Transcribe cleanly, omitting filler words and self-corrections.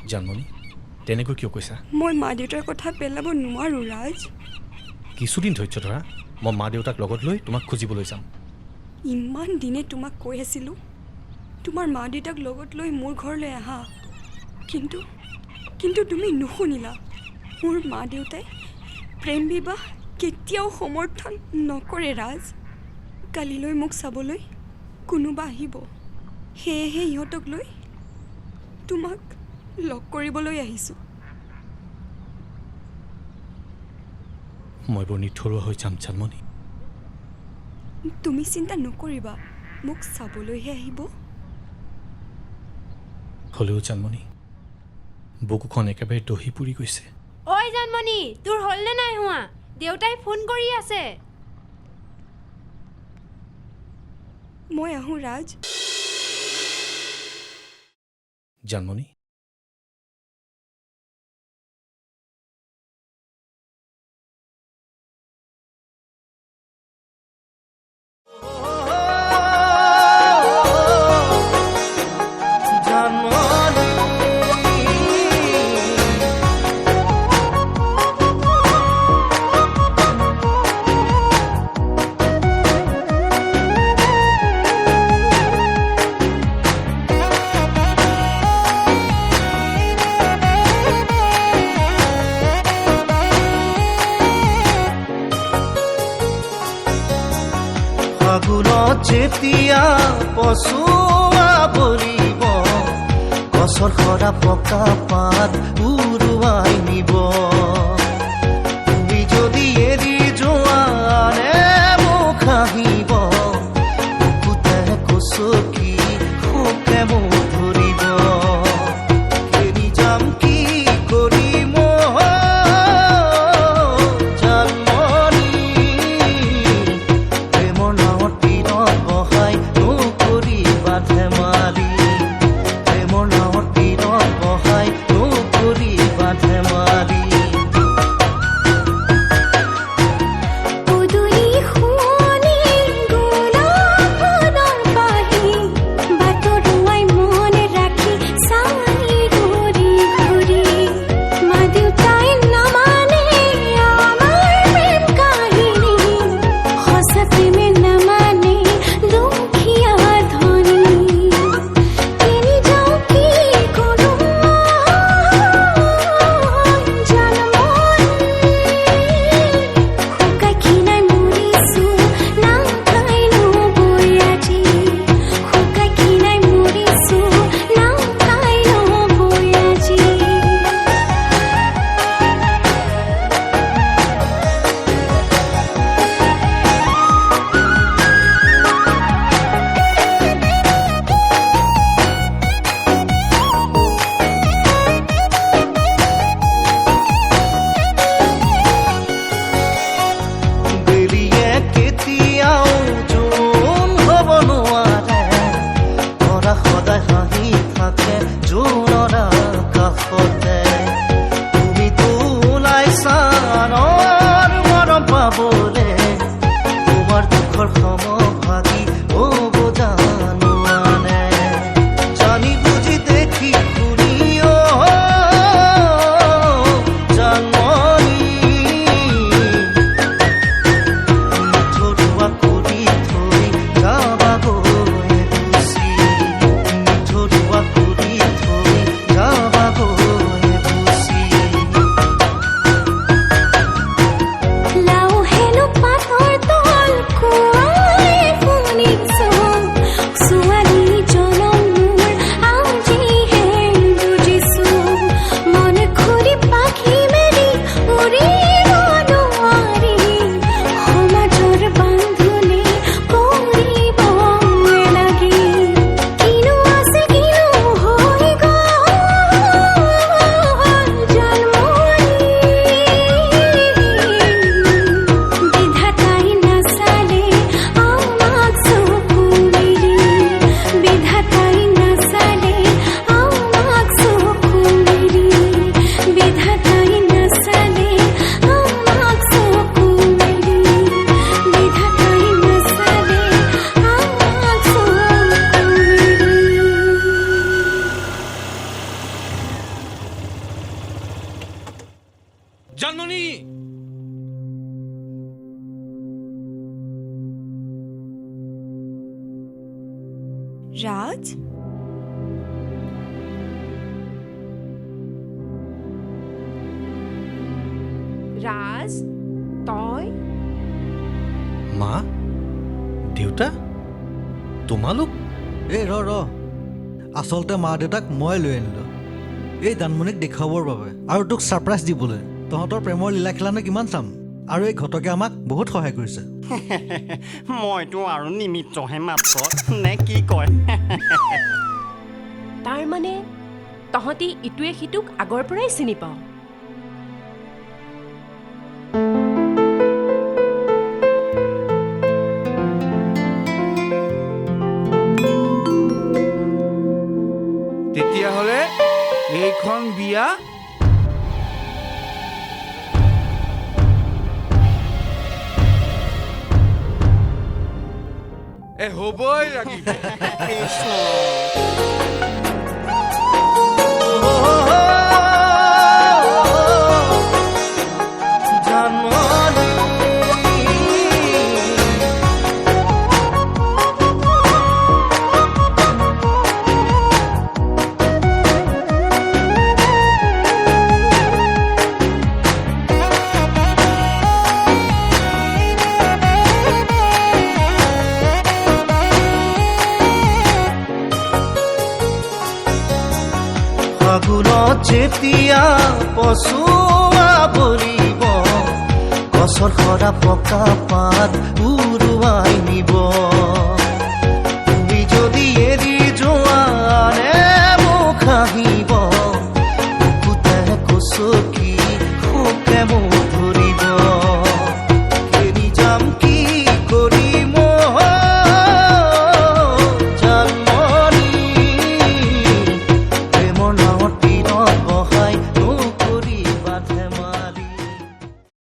জানমনি তেনেকৈ কিয় কৈছা মই মা দেউতাৰ কথা পেলাব নোৱাৰো ৰাজ কিছুদিন ধৈৰ্য ধৰা মই মা দেউতাক লগত লৈ তোমাক খুজিবলৈ যাম ইমান দিনে তোমাক কৈ আছিলোঁ তোমাৰ মা দেউতাক লগত লৈ মোৰ ঘৰলৈ আহা কিন্তু তুমি নুশুনিলা মোৰ মা দেউতাই প্ৰেম বিবাহ কেতিয়াও সমৰ্থন নকৰে ৰাজ কালিলৈ মোক চাবলৈ কোনোবা আহিব সেয়েহে ইহঁতক লৈ তোমাক লগ কৰিবলৈ আহিছোঁ মই বৰ নিথৰুৱা হৈ যাম জানমনি তুমি চিন্তা নকৰিবা মোক চাবলৈহে আহিব হ'লেও জানমনি বুকুখন একেবাৰে দহি পুৰি গৈছে ঐ জানমনি তোৰ হ'লনে নাই হোৱা দেউতাই ফোন কৰি আছে মই আহোঁ ৰাজ জানমনি যেতিয়া পচুৱা বলিব গছৰ সৰা পকা পাত উৰুৱাই নিব তুমি যদি এৰি যোৱানে মুখ আহিব বুকুতে কচকি শোকে মোক ধৰিব এৰি যাম কি কৰিম লাও হেনো জানমনি ৰাজ ৰাজ তই মা দেউতা তোমালোক এই ৰ আচলতে মা দেউতাক মই লৈ আনিলোঁ এই জানমনিক দেখুৱাবৰ বাবে আৰু তোক ছাৰপ্ৰাইজ দিবলৈ তহঁতৰ প্ৰেমৰ লীলা খেলানো কিমান চাম আৰু এই ঘটকে আমাক বহুত সহায় কৰিছে মইতো আৰু নিমিত্তহে মাত্ৰ নে কি কয় তাৰ মানে তহঁতি ইটোৱে সিটোক আগৰ পৰাই চিনি পাওঁ তেতিয়াহ'লে এইখন বিয়া হ'বই লাগিব যেতিয়া পচুৱা বলিব গছৰ সৰা পকা পাত